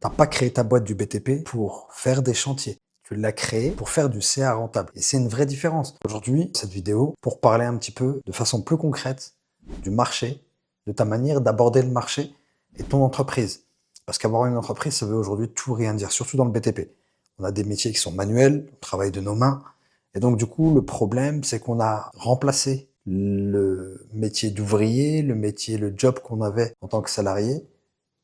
T'as pas créé ta boîte du BTP pour faire des chantiers. Tu l'as créé pour faire du CA rentable. Et c'est une vraie différence. Aujourd'hui, cette vidéo, pour parler un petit peu de façon plus concrète du marché, de ta manière d'aborder le marché et ton entreprise. Parce qu'avoir une entreprise, ça veut aujourd'hui tout rien dire, surtout dans le BTP. On a des métiers qui sont manuels, on travaille de nos mains. Et donc, du coup, le problème, c'est qu'on a remplacé le métier d'ouvrier, le job qu'on avait en tant que salarié,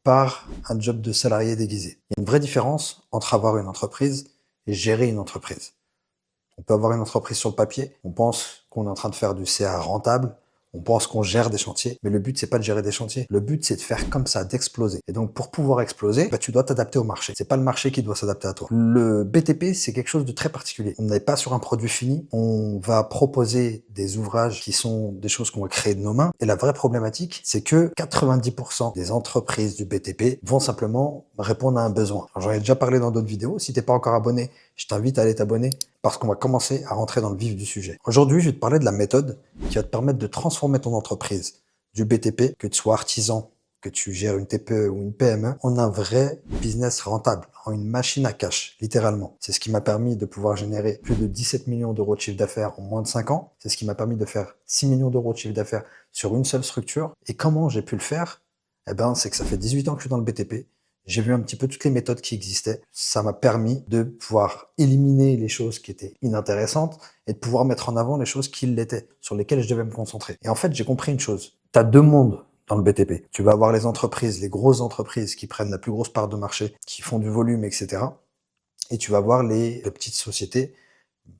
par un job de salarié déguisé. Il y a une vraie différence entre avoir une entreprise et gérer une entreprise. On peut avoir une entreprise sur le papier, on pense qu'on est en train de faire du CA rentable, on pense qu'on gère des chantiers, mais le but c'est pas de gérer des chantiers. Le but c'est de faire comme ça, d'exploser. Et donc pour pouvoir exploser, tu dois t'adapter au marché. C'est pas le marché qui doit s'adapter à toi. Le BTP c'est quelque chose de très particulier. On n'est pas sur un produit fini, on va proposer des ouvrages qui sont des choses qu'on va créer de nos mains. Et la vraie problématique c'est que 90% des entreprises du BTP vont simplement répondre à un besoin. J'en ai déjà parlé dans d'autres vidéos. Si t'es pas encore abonné, je t'invite à aller t'abonner parce qu'on va commencer à rentrer dans le vif du sujet. Aujourd'hui, je vais te parler de la méthode qui va te permettre de transformer ton entreprise du BTP, que tu sois artisan, que tu gères une TPE ou une PME, en un vrai business rentable, en une machine à cash, littéralement. C'est ce qui m'a permis de pouvoir générer plus de 17 millions d'euros de chiffre d'affaires en moins de 5 ans. C'est ce qui m'a permis de faire 6 millions d'euros de chiffre d'affaires sur une seule structure. Et comment j'ai pu le faire? Eh ben, c'est que ça fait 18 ans que je suis dans le BTP. J'ai vu un petit peu toutes les méthodes qui existaient. Ça m'a permis de pouvoir éliminer les choses qui étaient inintéressantes et de pouvoir mettre en avant les choses qui l'étaient, sur lesquelles je devais me concentrer. Et en fait, j'ai compris une chose. Tu as deux mondes dans le BTP. Tu vas avoir les entreprises, les grosses entreprises qui prennent la plus grosse part de marché, qui font du volume, etc. Et tu vas avoir les petites sociétés.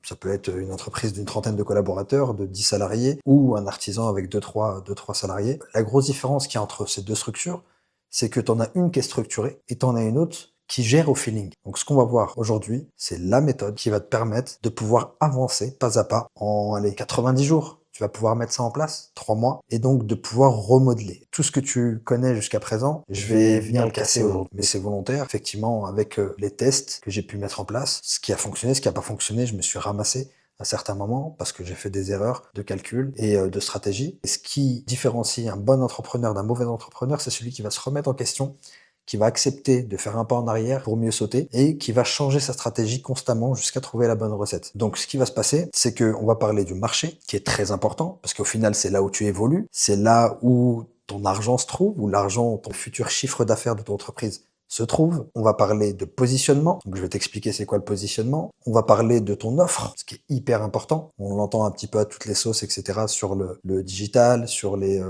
Ça peut être une entreprise d'une trentaine de collaborateurs, de 10 salariés, ou un artisan avec 2-3 salariés. La grosse différence qu'il y a entre ces deux structures, c'est que tu en as une qui est structurée et tu en as une autre qui gère au feeling. Donc ce qu'on va voir aujourd'hui, c'est la méthode qui va te permettre de pouvoir avancer pas à pas en 90 jours. Tu vas pouvoir mettre ça en place, 3 mois, et donc de pouvoir remodeler. Tout ce que tu connais jusqu'à présent, je vais venir le casser aujourd'hui. Mais c'est volontaire, effectivement, avec les tests que j'ai pu mettre en place, ce qui a fonctionné, ce qui n'a pas fonctionné, je me suis ramassé à certains moments parce que j'ai fait des erreurs de calcul et de stratégie. Et ce qui différencie un bon entrepreneur d'un mauvais entrepreneur, c'est celui qui va se remettre en question, qui va accepter de faire un pas en arrière pour mieux sauter et qui va changer sa stratégie constamment jusqu'à trouver la bonne recette. Donc ce qui va se passer, c'est qu'on va parler du marché qui est très important parce qu'au final c'est là où tu évolues, c'est là où ton argent se trouve, où l'argent, ton futur chiffre d'affaires de ton entreprise se trouve. On va parler de positionnement, donc je vais t'expliquer c'est quoi le positionnement. On va parler de ton offre, ce qui est hyper important. On l'entend un petit peu à toutes les sauces, etc. sur le digital, sur les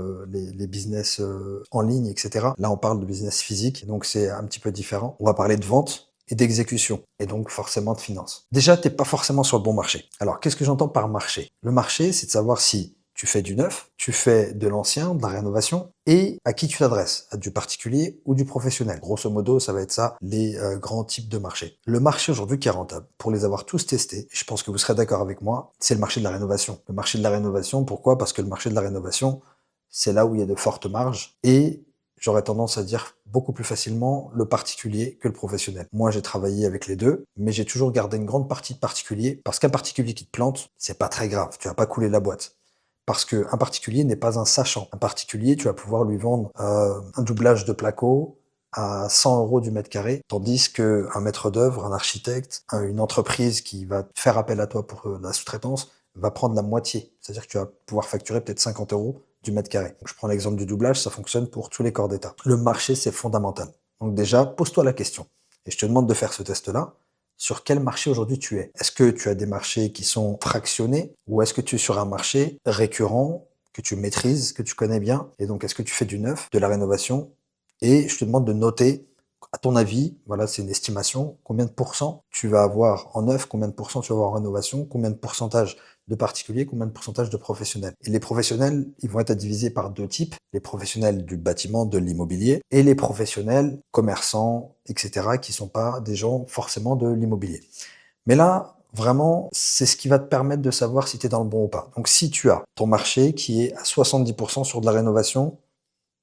business en ligne, etc. Là, on parle de business physique, donc c'est un petit peu différent. On va parler de vente et d'exécution, et donc forcément de finance. Déjà, t'es pas forcément sur le bon marché. Alors, qu'est-ce que j'entends par marché? Le marché, c'est de savoir si tu fais du neuf, tu fais de l'ancien, de la rénovation, et à qui tu t'adresses, à du particulier ou du professionnel. Grosso modo, ça va être ça, les grands types de marchés. Le marché aujourd'hui qui est rentable, pour les avoir tous testés, je pense que vous serez d'accord avec moi, c'est le marché de la rénovation. Le marché de la rénovation, pourquoi? Parce que le marché de la rénovation, c'est là où il y a de fortes marges, et j'aurais tendance à dire beaucoup plus facilement le particulier que le professionnel. Moi, j'ai travaillé avec les deux, mais j'ai toujours gardé une grande partie de particulier, parce qu'un particulier qui te plante, c'est pas très grave, tu vas pas couler la boîte. Parce qu'un particulier n'est pas un sachant. Un particulier, tu vas pouvoir lui vendre un doublage de placo à 100 euros du mètre carré, tandis qu'un maître d'œuvre, un architecte, une entreprise qui va faire appel à toi pour la sous-traitance, va prendre la moitié. C'est-à-dire que tu vas pouvoir facturer peut-être 50 euros du mètre carré. Donc, je prends l'exemple du doublage, ça fonctionne pour tous les corps d'État. Le marché, c'est fondamental. Donc déjà, pose-toi la question. Et je te demande de faire ce test-là. Sur quel marché aujourd'hui tu es? Est-ce que tu as des marchés qui sont fractionnés ou est-ce que tu es sur un marché récurrent que tu maîtrises, que tu connais bien? Et donc, est-ce que tu fais du neuf, de la rénovation? Et je te demande de noter, à ton avis, voilà, c'est une estimation, combien de pourcents tu vas avoir en neuf, combien de pourcents tu vas avoir en rénovation, combien de pourcentage de particuliers, combien de pourcentage de professionnels. Et les professionnels, ils vont être divisés par deux types, les professionnels du bâtiment, de l'immobilier, et les professionnels commerçants, etc., qui sont pas des gens forcément de l'immobilier. Mais là, vraiment, c'est ce qui va te permettre de savoir si tu es dans le bon ou pas. Donc si tu as ton marché qui est à 70% sur de la rénovation,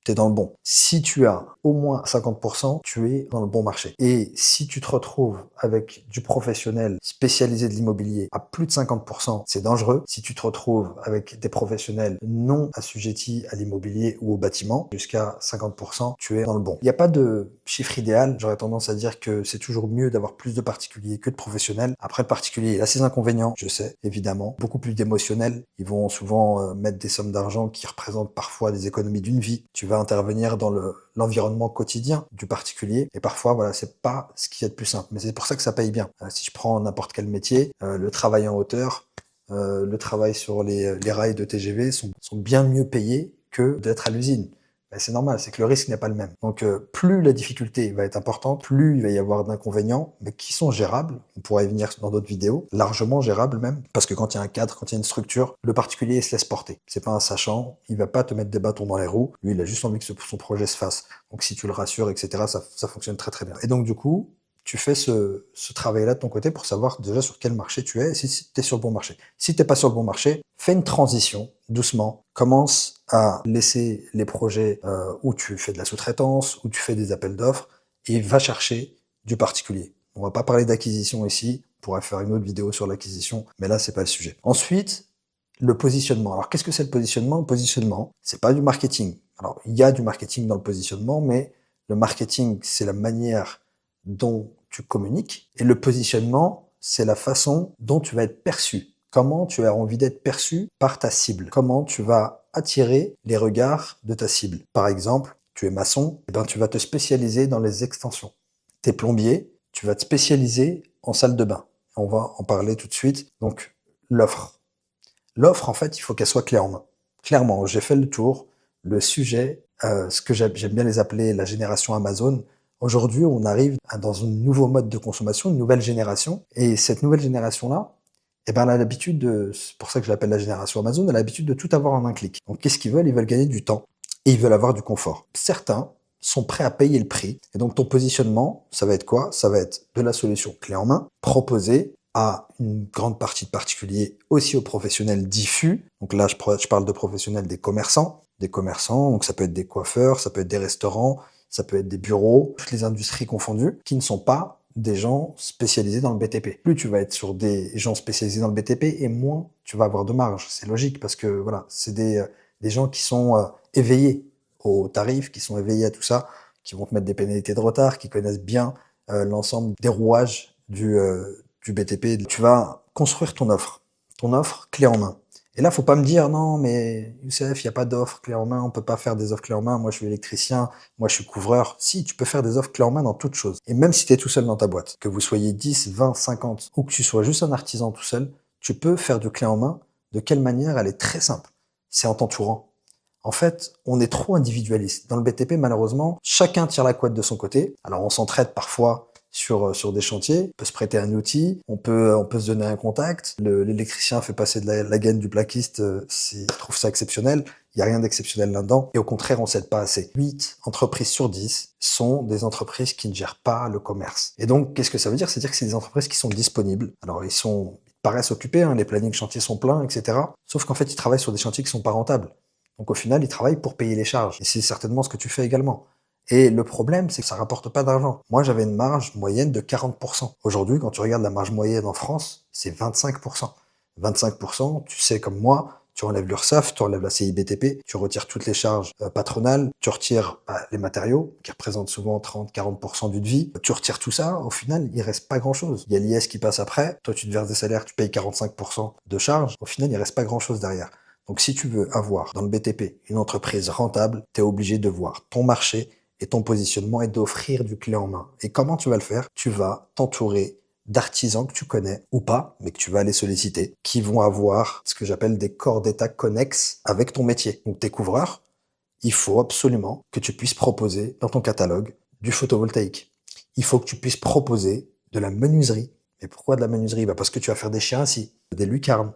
tu es dans le bon. Si tu as au moins 50%, tu es dans le bon marché. Et si tu te retrouves avec du professionnel spécialisé de l'immobilier à plus de 50%, c'est dangereux. Si tu te retrouves avec des professionnels non assujettis à l'immobilier ou au bâtiment, jusqu'à 50%, tu es dans le bon. Il n'y a pas de chiffre idéal. J'aurais tendance à dire que c'est toujours mieux d'avoir plus de particuliers que de professionnels. Après, le particulier, il a ses inconvénients, je sais, évidemment. Beaucoup plus d'émotionnel. Ils vont souvent mettre des sommes d'argent qui représentent parfois des économies d'une vie. Tu vas intervenir dans l'environnement quotidien du particulier. Et parfois, voilà, c'est pas ce qu'il y a de plus simple. Mais c'est pour ça que ça paye bien. Si je prends n'importe quel métier, le travail en hauteur, le travail sur les rails de TGV sont bien mieux payés que d'être à l'usine. Ben, c'est normal, c'est que le risque n'est pas le même. Donc plus la difficulté va être importante, plus il va y avoir d'inconvénients, mais qui sont gérables, on pourra y venir dans d'autres vidéos, largement gérables même, parce que quand il y a un cadre, quand il y a une structure, le particulier il se laisse porter. C'est pas un sachant, il va pas te mettre des bâtons dans les roues, lui il a juste envie que son projet se fasse. Donc si tu le rassures, etc., ça fonctionne très très bien. Et donc du coup, tu fais ce travail-là de ton côté pour savoir déjà sur quel marché tu es et si tu es sur le bon marché. Si tu n'es pas sur le bon marché, fais une transition doucement. Commence à laisser les projets où tu fais de la sous-traitance, où tu fais des appels d'offres et va chercher du particulier. On va pas parler d'acquisition ici, on pourrait faire une autre vidéo sur l'acquisition, mais là, c'est pas le sujet. Ensuite, le positionnement. Alors, qu'est-ce que c'est le positionnement? Le positionnement, c'est pas du marketing. Alors, il y a du marketing dans le positionnement, mais le marketing, c'est la manière dont tu communiques. Et le positionnement, c'est la façon dont tu vas être perçu. Comment tu as envie d'être perçu par ta cible. Comment tu vas attirer les regards de ta cible. Par exemple, tu es maçon, et ben tu vas te spécialiser dans les extensions. Tu es plombier, tu vas te spécialiser en salle de bain. On va en parler tout de suite. Donc, l'offre. L'offre, en fait, il faut qu'elle soit clé en main. Clairement, j'ai fait le tour. Le sujet, ce que j'aime bien les appeler la génération Amazon. Aujourd'hui, on arrive dans un nouveau mode de consommation, une nouvelle génération. Et cette nouvelle génération-là, eh ben, elle a l'habitude c'est pour ça que je l'appelle la génération Amazon, elle a l'habitude de tout avoir en un clic. Donc, qu'est-ce qu'ils veulent? Ils veulent gagner du temps et ils veulent avoir du confort. Certains sont prêts à payer le prix. Et donc, ton positionnement, ça va être quoi? Ça va être de la solution clé en main, proposée à une grande partie de particuliers, aussi aux professionnels diffus. Donc là, je parle de professionnels des commerçants, donc ça peut être des coiffeurs, ça peut être des restaurants, ça peut être des bureaux, toutes les industries confondues, qui ne sont pas des gens spécialisés dans le BTP. Plus tu vas être sur des gens spécialisés dans le BTP, et moins tu vas avoir de marge. C'est logique, parce que voilà, c'est des gens qui sont éveillés aux tarifs, qui sont éveillés à tout ça, qui vont te mettre des pénalités de retard, qui connaissent bien l'ensemble des rouages du BTP. Tu vas construire ton offre clé en main. Et là, faut pas me dire, non, mais Youssef, il n'y a pas d'offre clé en main, on peut pas faire des offres clés en main, moi je suis électricien, moi je suis couvreur. Si, tu peux faire des offres clés en main dans toute chose. Et même si tu es tout seul dans ta boîte, que vous soyez 10, 20, 50, ou que tu sois juste un artisan tout seul, tu peux faire du clé en main. De quelle manière? Elle est très simple. C'est en t'entourant. En fait, on est trop individualiste. Dans le BTP, malheureusement, chacun tire la couette de son côté. Alors on s'entraide parfois sur des chantiers, on peut se prêter un outil, on peut se donner un contact. L'électricien fait passer de la gaine du plaquiste, il trouve ça exceptionnel. Il n'y a rien d'exceptionnel là-dedans. Et au contraire, on s'aide pas assez. 8 entreprises sur 10 sont des entreprises qui ne gèrent pas le commerce. Et donc, qu'est-ce que ça veut dire? C'est-à-dire que c'est des entreprises qui sont disponibles. Alors, ils paraissent occupés, hein, les plannings chantiers sont pleins, etc. Sauf qu'en fait, ils travaillent sur des chantiers qui sont pas rentables. Donc au final, ils travaillent pour payer les charges. Et c'est certainement ce que tu fais également. Et le problème, c'est que ça rapporte pas d'argent. Moi, j'avais une marge moyenne de 40%. Aujourd'hui, quand tu regardes la marge moyenne en France, c'est 25%. 25%, tu sais comme moi, tu enlèves l'URSSAF, tu enlèves la CIBTP, tu retires toutes les charges patronales, tu retires les matériaux, qui représentent souvent 30-40% du devis, tu retires tout ça, au final, il reste pas grand-chose. Il y a l'IS qui passe après, toi tu te verses des salaires, tu payes 45% de charges, au final, il reste pas grand-chose derrière. Donc si tu veux avoir dans le BTP une entreprise rentable, tu es obligé de voir ton marché et ton positionnement et d'offrir du clé en main. Et comment tu vas le faire? Tu vas t'entourer d'artisans que tu connais ou pas, mais que tu vas aller solliciter, qui vont avoir ce que j'appelle des corps d'état connexes avec ton métier. Donc tes couvreurs, il faut absolument que tu puisses proposer dans ton catalogue du photovoltaïque. Il faut que tu puisses proposer de la menuiserie. Et pourquoi de la menuiserie? Parce que tu vas faire des chiens assis, des lucarnes.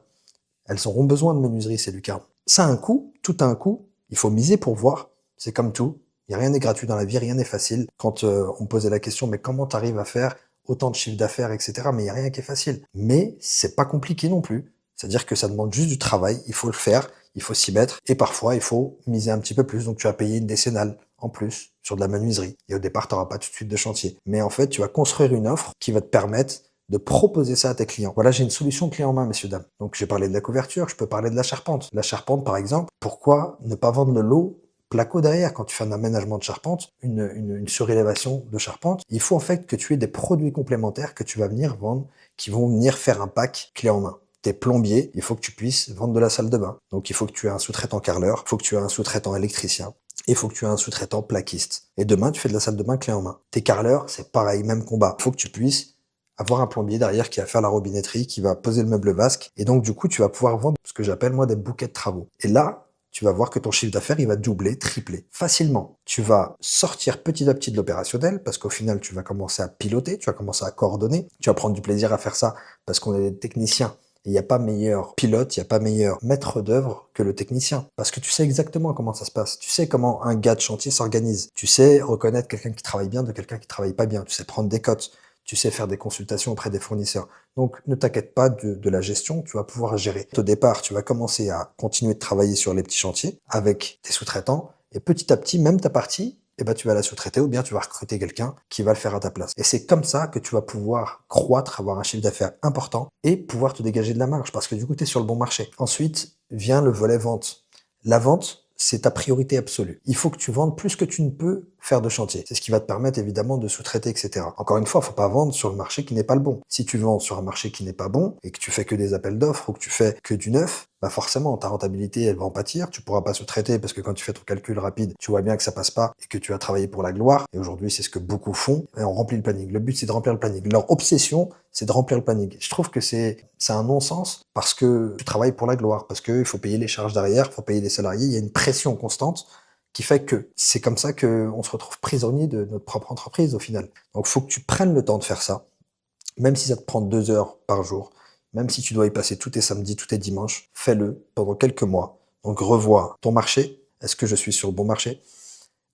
Elles auront besoin de menuiserie, ces lucarnes. Ça a un coût, tout a un coût. Il faut miser pour voir. C'est comme tout. Il n'y a rien n'est gratuit dans la vie, rien n'est facile. Quand on me posait la question, mais comment tu arrives à faire autant de chiffre d'affaires, etc. Mais il n'y a rien qui est facile. Mais c'est pas compliqué non plus. C'est-à-dire que ça demande juste du travail. Il faut le faire. il faut s'y mettre. Et parfois, il faut miser un petit peu plus. Donc, tu vas payer une décennale en plus sur de la menuiserie. Et au départ, tu n'auras pas tout de suite de chantier. Mais en fait, tu vas construire une offre qui va te permettre de proposer ça à tes clients. Voilà, j'ai une solution clé en main, messieurs, dames. Donc, j'ai parlé de la couverture, je peux parler de la charpente. La charpente, par exemple, pourquoi ne pas vendre le lot placo derrière quand tu fais un aménagement de charpente, une surélévation de charpente? Il faut en fait que tu aies des produits complémentaires que tu vas venir vendre, qui vont venir faire un pack clé en main. T'es plombier, il faut que tu puisses vendre de la salle de bain. Donc, il faut que tu aies un sous-traitant carreleur, il faut que tu aies un sous-traitant électricien, il faut que tu aies un sous-traitant plaquiste. Et demain, tu fais de la salle de bain clé en main. Tes carreleurs, c'est pareil, même combat. Il faut que tu puisses avoir un plombier derrière qui va faire la robinetterie, qui va poser le meuble vasque. Et donc, du coup, tu vas pouvoir vendre ce que j'appelle, moi, des bouquets de travaux. Et là, tu vas voir que ton chiffre d'affaires, il va doubler, tripler, facilement. Tu vas sortir petit à petit de l'opérationnel, parce qu'au final, tu vas commencer à piloter, tu vas commencer à coordonner, tu vas prendre du plaisir à faire ça, parce qu'on est des techniciens. Et il n'y a pas meilleur pilote, il n'y a pas meilleur maître d'œuvre que le technicien. Parce que tu sais exactement comment ça se passe. Tu sais comment un gars de chantier s'organise. Tu sais reconnaître quelqu'un qui travaille bien de quelqu'un qui travaille pas bien. Tu sais prendre des cotes. Tu sais faire des consultations auprès des fournisseurs. Donc, ne t'inquiète pas de la gestion, tu vas pouvoir gérer. Au départ, tu vas commencer à continuer de travailler sur les petits chantiers avec tes sous-traitants. Et petit à petit, même ta partie, eh ben, tu vas la sous-traiter ou bien tu vas recruter quelqu'un qui va le faire à ta place. Et c'est comme ça que tu vas pouvoir croître, avoir un chiffre d'affaires important et pouvoir te dégager de la marge parce que du coup, tu es sur le bon marché. Ensuite, vient le volet vente. La vente, c'est ta priorité absolue. Il faut que tu vendes plus que tu ne peux faire de chantier. C'est ce qui va te permettre évidemment de sous-traiter, etc. Encore une fois, il ne faut pas vendre sur le marché qui n'est pas le bon. Si tu vends sur un marché qui n'est pas bon et que tu fais que des appels d'offres ou que tu fais que du neuf, bah forcément, ta rentabilité, elle va en pâtir. Tu pourras pas sous-traiter parce que quand tu fais ton calcul rapide, tu vois bien que ça passe pas et que tu as travaillé pour la gloire. Et aujourd'hui, c'est ce que beaucoup font et on remplit le planning. Le but, c'est de remplir le planning. Leur obsession, c'est de remplir le planning. Je trouve que c'est un non-sens parce que tu travailles pour la gloire, parce qu'il faut payer les charges derrière, il faut payer les salariés. Il y a une pression constante qui fait que c'est comme ça qu'on se retrouve prisonnier de notre propre entreprise au final. Donc, il faut que tu prennes le temps de faire ça, même si ça te prend 2 heures par jour, même si tu dois y passer tous tes samedis, tous tes dimanches, fais-le pendant quelques mois. Donc, revois ton marché. Est-ce que je suis sur le bon marché?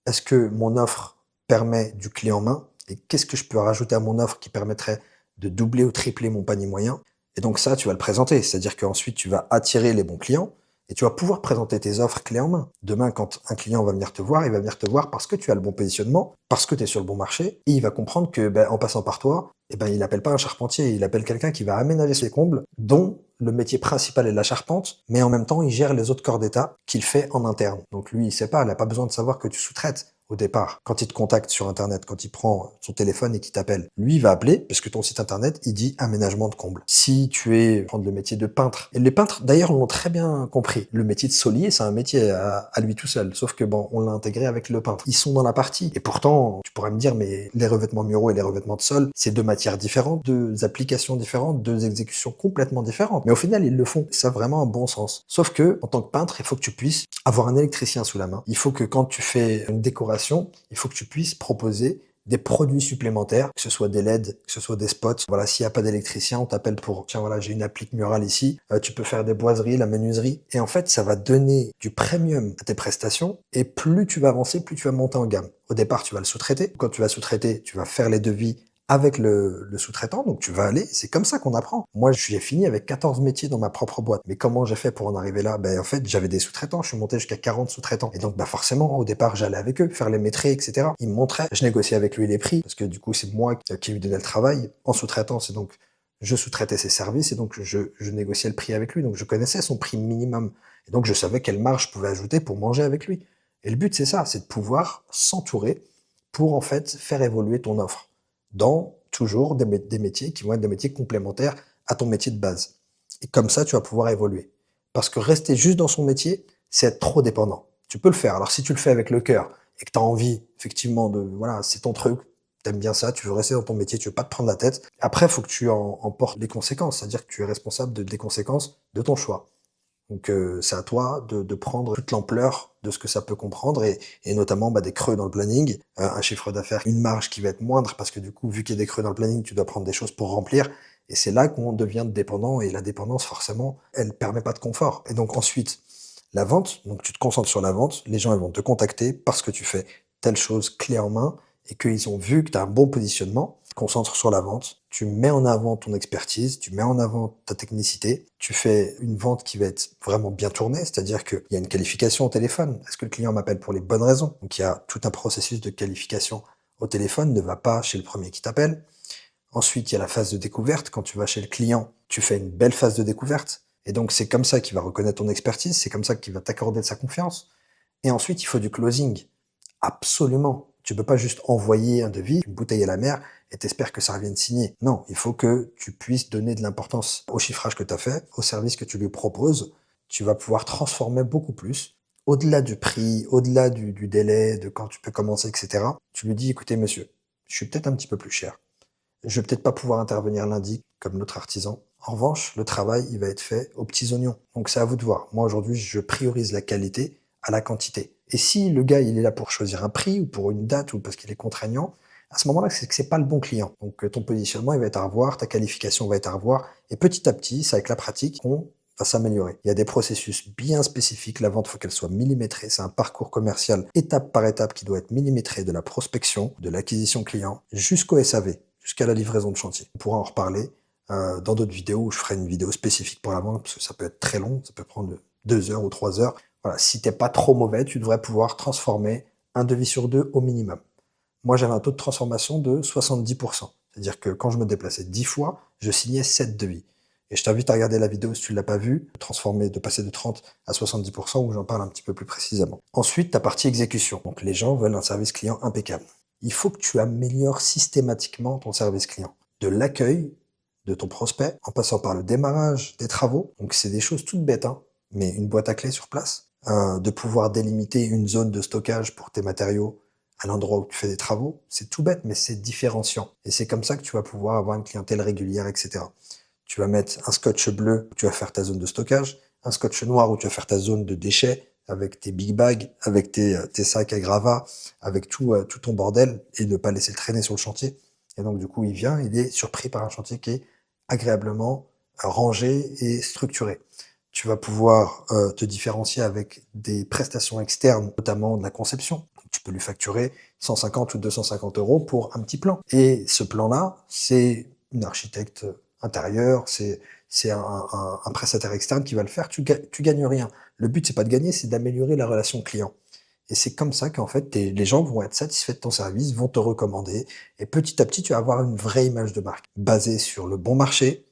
Est-ce que mon offre permet du clé en main? Et qu'est-ce que je peux rajouter à mon offre qui permettrait de doubler ou tripler mon panier moyen? Et donc ça, tu vas le présenter. C'est-à-dire qu'ensuite, tu vas attirer les bons clients et tu vas pouvoir présenter tes offres clés en main. Demain, quand un client va venir te voir, il va venir te voir parce que tu as le bon positionnement, parce que tu es sur le bon marché, et il va comprendre que, en passant par toi, il appelle pas un charpentier, il appelle quelqu'un qui va aménager ses combles, dont le métier principal est la charpente, mais en même temps, il gère les autres corps d'État qu'il fait en interne. Donc lui, il sait pas, il n'a pas besoin de savoir que tu sous-traites au départ. Quand il te contacte sur Internet, quand il prend son téléphone et qu'il t'appelle, lui, il va appeler, parce que ton site Internet, il dit aménagement de comble. Si tu es, prendre le métier de peintre, et les peintres, d'ailleurs, l'ont très bien compris. Le métier de solier, c'est un métier à lui tout seul, sauf que on l'a intégré avec le peintre. Ils sont dans la partie. Et pourtant, tu pourrais me dire, mais les revêtements muraux et les revêtements de sol, c'est deux matières différentes, deux applications différentes, deux exécutions complètement différentes. Mais au final, ils le font. Ça a vraiment un bon sens. Sauf que, en tant que peintre, il faut que tu puisses avoir un électricien sous la main. Il faut que quand tu fais une décoration, il faut que tu puisses proposer des produits supplémentaires, que ce soit des LED, que ce soit des spots. Voilà, s'il n'y a pas d'électricien, on t'appelle pour, tiens, voilà, j'ai une applique murale ici, tu peux faire des boiseries, la menuiserie. Et en fait, ça va donner du premium à tes prestations. Et plus tu vas avancer, plus tu vas monter en gamme. Au départ, tu vas le sous-traiter. Quand tu vas sous-traiter, tu vas faire les devis avec le sous-traitant, donc tu vas aller, c'est comme ça qu'on apprend. Moi, j'ai fini avec 14 métiers dans ma propre boîte. Mais comment j'ai fait pour en arriver là? En fait, j'avais des sous-traitants, je suis monté jusqu'à 40 sous-traitants. Et donc, forcément, au départ, j'allais avec eux, faire les maîtrises, etc. Ils me montraient, je négociais avec lui les prix, parce que du coup, c'est moi qui lui donnais le travail. En sous-traitant, c'est donc, je sous-traitais ses services, et donc je négociais le prix avec lui, donc je connaissais son prix minimum. Et donc, je savais quelle marge je pouvais ajouter pour manger avec lui. Et le but, c'est ça, c'est de pouvoir s'entourer pour, en fait, faire évoluer ton offre dans toujours des métiers qui vont être des métiers complémentaires à ton métier de base. Et comme ça, tu vas pouvoir évoluer. Parce que rester juste dans son métier, c'est être trop dépendant. Tu peux le faire. Alors si tu le fais avec le cœur et que tu as envie, effectivement, voilà, c'est ton truc, t'aimes bien ça, tu veux rester dans ton métier, tu veux pas te prendre la tête. Après, il faut que tu en portes les conséquences, c'est-à-dire que tu es responsable des conséquences de ton choix. Donc c'est à toi de prendre toute l'ampleur de ce que ça peut comprendre et notamment des creux dans le planning, un chiffre d'affaires, une marge qui va être moindre parce que du coup, vu qu'il y a des creux dans le planning, tu dois prendre des choses pour remplir et c'est là qu'on devient dépendant et la dépendance forcément, elle permet pas de confort. Et donc ensuite, la vente, donc tu te concentres sur la vente, les gens ils vont te contacter parce que tu fais telle chose clé en main et qu'ils ont vu que tu as un bon positionnement, concentre sur la vente, tu mets en avant ton expertise, tu mets en avant ta technicité, tu fais une vente qui va être vraiment bien tournée, c'est-à-dire qu'il y a une qualification au téléphone. Est-ce que le client m'appelle pour les bonnes raisons? Donc il y a tout un processus de qualification au téléphone, ne va pas chez le premier qui t'appelle. Ensuite, il y a la phase de découverte. Quand tu vas chez le client, tu fais une belle phase de découverte. Et donc, c'est comme ça qu'il va reconnaître ton expertise, c'est comme ça qu'il va t'accorder de sa confiance. Et ensuite, il faut du closing. Absolument. Tu peux pas juste envoyer un devis, une bouteille à la mer, et t'espères que ça revienne signé. Non, il faut que tu puisses donner de l'importance au chiffrage que tu as fait, au service que tu lui proposes. Tu vas pouvoir transformer beaucoup plus. Au-delà du prix, au-delà du délai, de quand tu peux commencer, etc. Tu lui dis, écoutez, monsieur, je suis peut-être un petit peu plus cher. Je vais peut-être pas pouvoir intervenir lundi comme notre artisan. En revanche, le travail, il va être fait aux petits oignons. Donc c'est à vous de voir. Moi aujourd'hui, je priorise la qualité à la quantité. Et si le gars, il est là pour choisir un prix ou pour une date ou parce qu'il est contraignant, à ce moment-là, c'est que c'est pas le bon client. Donc ton positionnement, il va être à revoir, ta qualification va être à revoir. Et petit à petit, c'est avec la pratique qu'on va s'améliorer. Il y a des processus bien spécifiques. La vente, faut qu'elle soit millimétrée. C'est un parcours commercial étape par étape qui doit être millimétré de la prospection, de l'acquisition client jusqu'au SAV, jusqu'à la livraison de chantier. On pourra en reparler dans d'autres vidéos où je ferai une vidéo spécifique pour la vente parce que ça peut être très long, ça peut prendre 2 heures ou 3 heures. Voilà, si t'es pas trop mauvais, tu devrais pouvoir transformer un devis sur 2 au minimum. Moi, j'avais un taux de transformation de 70%. C'est-à-dire que quand je me déplaçais 10 fois, je signais 7 devis. Et je t'invite à regarder la vidéo si tu ne l'as pas vue, de passer de 30 à 70%, où j'en parle un petit peu plus précisément. Ensuite, ta partie exécution. Donc les gens veulent un service client impeccable. Il faut que tu améliores systématiquement ton service client. De l'accueil de ton prospect, en passant par le démarrage des travaux. Donc c'est des choses toutes bêtes, hein, mais une boîte à clés sur place. De pouvoir délimiter une zone de stockage pour tes matériaux à l'endroit où tu fais des travaux, c'est tout bête, mais c'est différenciant. Et c'est comme ça que tu vas pouvoir avoir une clientèle régulière, etc. Tu vas mettre un scotch bleu où tu vas faire ta zone de stockage, un scotch noir où tu vas faire ta zone de déchets, avec tes big bags, avec tes sacs à gravats, avec tout ton bordel, et ne pas laisser le traîner sur le chantier. Et donc du coup, il vient, il est surpris par un chantier qui est agréablement rangé et structuré. Tu vas pouvoir te différencier avec des prestations externes, notamment de la conception. Tu peux lui facturer 150 ou 250 euros pour un petit plan. Et ce plan-là, c'est une architecte intérieure, c'est un prestataire externe qui va le faire. Tu gagnes rien. Le but, c'est pas de gagner, c'est d'améliorer la relation client. Et c'est comme ça qu'en fait, les gens vont être satisfaits de ton service, vont te recommander. Et petit à petit, tu vas avoir une vraie image de marque, basée sur le bon marché,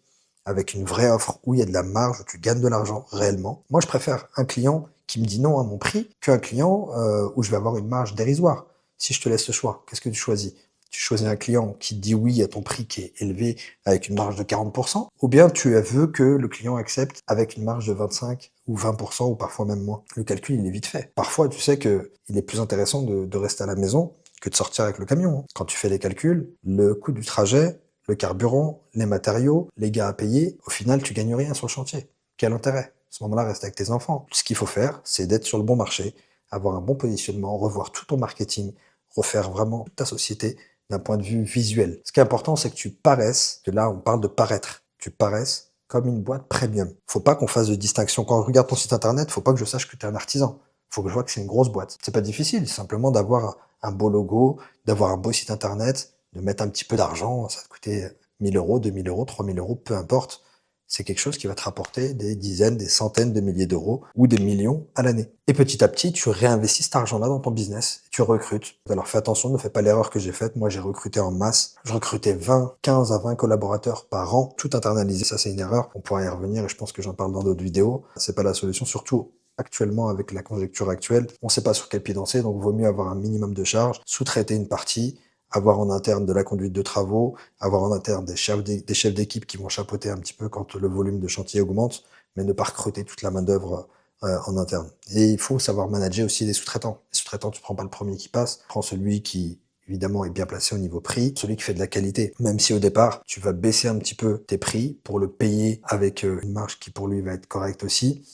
avec une vraie offre où il y a de la marge, où tu gagnes de l'argent réellement. Moi, je préfère un client qui me dit non à mon prix qu'un client où je vais avoir une marge dérisoire. Si je te laisse le choix, qu'est-ce que tu choisis? Tu choisis un client qui dit oui à ton prix qui est élevé avec une marge de 40%, ou bien tu veux que le client accepte avec une marge de 25 ou 20% ou parfois même moins. Le calcul, il est vite fait. Parfois, tu sais que il est plus intéressant de rester à la maison que de sortir avec le camion, hein. Quand tu fais les calculs, le coût du trajet, le carburant, les matériaux, les gars à payer, au final, tu gagnes rien sur le chantier. Quel intérêt? À ce moment-là, reste avec tes enfants. Ce qu'il faut faire, c'est d'être sur le bon marché, avoir un bon positionnement, revoir tout ton marketing, refaire vraiment toute ta société d'un point de vue visuel. Ce qui est important, c'est que tu paraisses, que là, on parle de paraître. Tu paraisses comme une boîte premium. Faut pas qu'on fasse de distinction. Quand je regarde ton site internet, faut pas que je sache que tu es un artisan. Faut que je vois que c'est une grosse boîte. C'est pas difficile, simplement d'avoir un beau logo, d'avoir un beau site internet, de mettre un petit peu d'argent, ça va te coûter 1000 euros, 2000 euros, 3000 euros, peu importe. C'est quelque chose qui va te rapporter des dizaines, des centaines de milliers d'euros ou des millions à l'année. Et petit à petit, tu réinvestis cet argent-là dans ton business, tu recrutes. Alors fais attention, ne fais pas l'erreur que j'ai faite. Moi, j'ai recruté en masse. Je recrutais 15 à 20 collaborateurs par an, tout internalisé. Ça, c'est une erreur. On pourra y revenir et je pense que j'en parle dans d'autres vidéos. C'est pas la solution, surtout actuellement avec la conjoncture actuelle. On sait pas sur quel pied danser, donc vaut mieux avoir un minimum de charges, sous-traiter une partie, avoir en interne de la conduite de travaux, avoir en interne des chefs d'équipe qui vont chapeauter un petit peu quand le volume de chantier augmente, mais ne pas recruter toute la main-d'œuvre en interne. Et il faut savoir manager aussi les sous-traitants. Les sous-traitants, tu prends pas le premier qui passe, tu prends celui qui évidemment est bien placé au niveau prix, celui qui fait de la qualité. Même si au départ, tu vas baisser un petit peu tes prix pour le payer avec une marge qui pour lui va être correcte aussi.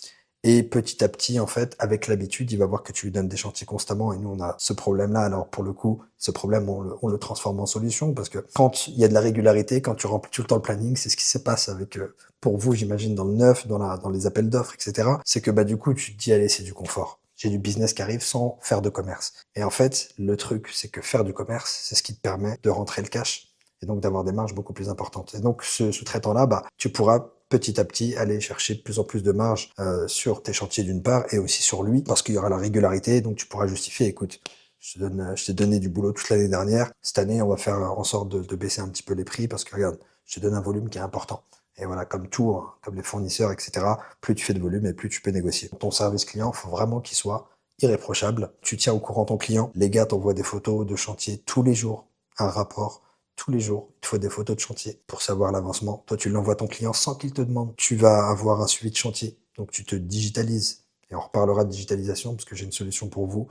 Et petit à petit, en fait, avec l'habitude, il va voir que tu lui donnes des chantiers constamment. Et nous, on a ce problème-là. Alors, pour le coup, ce problème, on le transforme en solution parce que quand il y a de la régularité, quand tu remplis tout le temps le planning, c'est ce qui se passe avec, pour vous, j'imagine, dans le neuf, dans les appels d'offres, etc. C'est que, bah, du coup, tu te dis, allez, c'est du confort. j'ai du business qui arrive sans faire de commerce. Et en fait, le truc, c'est que faire du commerce, c'est ce qui te permet de rentrer le cash et donc d'avoir des marges beaucoup plus importantes. Et donc, ce sous-traitant-là, bah, tu pourras petit à petit aller chercher de plus en plus de marge sur tes chantiers d'une part et aussi sur lui parce qu'il y aura la régularité, donc tu pourras justifier, écoute, je t'ai donné du boulot toute l'année dernière, cette année on va faire en sorte de baisser un petit peu les prix parce que regarde, je te donne un volume qui est important. Et voilà, comme tout, hein, comme les fournisseurs, etc., plus tu fais de volume et plus tu peux négocier. Ton service client, il faut vraiment qu'il soit irréprochable. Tu tiens au courant ton client. Les gars t'envoient des photos de chantier tous les jours, un rapport. Tous les jours, il te faut des photos de chantier pour savoir l'avancement. Toi, tu l'envoies à ton client sans qu'il te demande. Tu vas avoir un suivi de chantier. Donc, tu te digitalises. Et on reparlera de digitalisation parce que j'ai une solution pour vous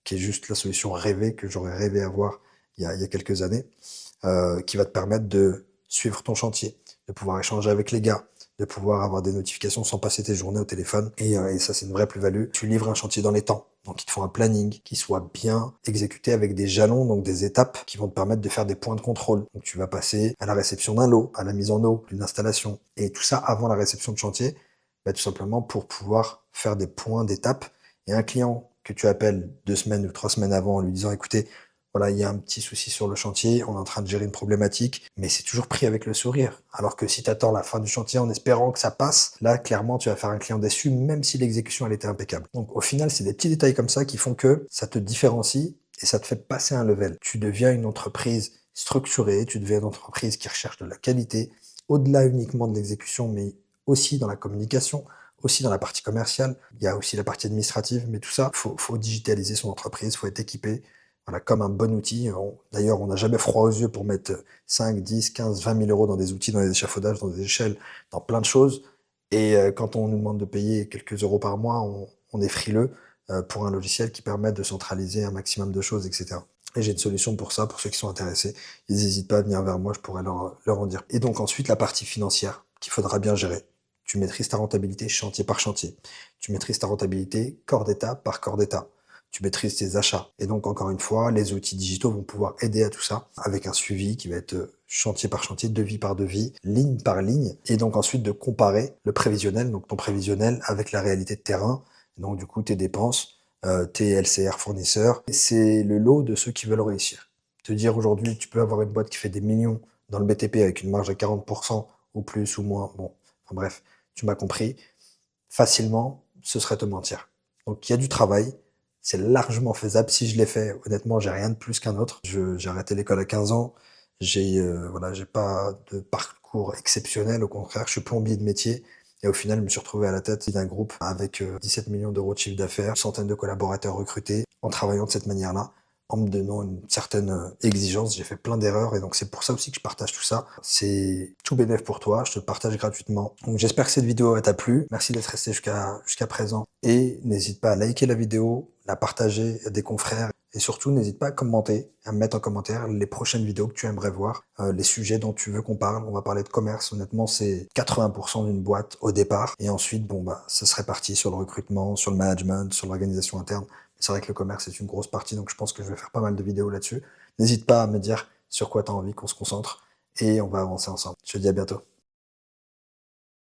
qui est juste la solution rêvée que j'aurais rêvé avoir il y a quelques années, qui va te permettre de suivre ton chantier, de pouvoir échanger avec les gars, de pouvoir avoir des notifications sans passer tes journées au téléphone. Et ça, c'est une vraie plus-value. Tu livres un chantier dans les temps. Donc, il te faut un planning qui soit bien exécuté avec des jalons, donc des étapes qui vont te permettre de faire des points de contrôle. Donc, tu vas passer à la réception d'un lot, à la mise en eau, d'une installation. Et tout ça avant la réception de chantier, bah, tout simplement pour pouvoir faire des points d'étape. Et un client que tu appelles 2 semaines ou 3 semaines avant en lui disant, écoutez, voilà, il y a un petit souci sur le chantier, on est en train de gérer une problématique, mais c'est toujours pris avec le sourire. Alors que si tu attends la fin du chantier en espérant que ça passe, là, clairement, tu vas faire un client déçu, même si l'exécution, elle était impeccable. Donc, au final, c'est des petits détails comme ça qui font que ça te différencie et ça te fait passer un level. Tu deviens une entreprise structurée, tu deviens une entreprise qui recherche de la qualité, au-delà uniquement de l'exécution, mais aussi dans la communication, aussi dans la partie commerciale. Il y a aussi la partie administrative, mais tout ça, faut digitaliser son entreprise, faut être équipé. Voilà, comme un bon outil. D'ailleurs, on n'a jamais froid aux yeux pour mettre 5, 10, 15, 20 000 euros dans des outils, dans des échafaudages, dans des échelles, dans plein de choses. Et quand on nous demande de payer quelques euros par mois, on est frileux pour un logiciel qui permet de centraliser un maximum de choses, etc. Et j'ai une solution pour ça, pour ceux qui sont intéressés. Ils n'hésitent pas à venir vers moi, je pourrais leur en dire. Et donc ensuite, la partie financière qu'il faudra bien gérer. Tu maîtrises ta rentabilité chantier par chantier. Tu maîtrises ta rentabilité corps d'état par corps d'état. Tu maîtrises tes achats. Et donc, encore une fois, les outils digitaux vont pouvoir aider à tout ça avec un suivi qui va être chantier par chantier, devis par devis, ligne par ligne. Et donc, ensuite, de comparer le prévisionnel, donc ton prévisionnel avec la réalité de terrain. Donc, du coup, tes dépenses, tes LCR fournisseurs. C'est le lot de ceux qui veulent réussir. Te dire aujourd'hui, tu peux avoir une boîte qui fait des millions dans le BTP avec une marge à 40% ou plus ou moins. Bon, enfin bref, tu m'as compris. Facilement, ce serait te mentir. Donc, il y a du travail. C'est largement faisable. Si je l'ai fait, honnêtement, j'ai rien de plus qu'un autre. J'ai arrêté l'école à 15 ans. Voilà, j'ai pas de parcours exceptionnel. Au contraire, je suis plombier de métier. Et au final, je me suis retrouvé à la tête d'un groupe avec 17 millions d'euros de chiffre d'affaires, centaines de collaborateurs recrutés, en travaillant de cette manière-là, en me donnant une certaine exigence. J'ai fait plein d'erreurs et donc c'est pour ça aussi que je partage tout ça. C'est tout bénef pour toi, je te le partage gratuitement. Donc j'espère que cette vidéo t'a plu. Merci d'être resté jusqu'à présent. Et n'hésite pas à liker la vidéo, la partager à des confrères. Et surtout, n'hésite pas à commenter, à me mettre en commentaire les prochaines vidéos que tu aimerais voir, les sujets dont tu veux qu'on parle. On va parler de commerce. Honnêtement, c'est 80% d'une boîte au départ. Et ensuite, bon, bah, ça serait parti sur le recrutement, sur le management, sur l'organisation interne. C'est vrai que le commerce est une grosse partie, donc je pense que je vais faire pas mal de vidéos là-dessus. N'hésite pas à me dire sur quoi tu as envie qu'on se concentre et on va avancer ensemble. Je te dis à bientôt.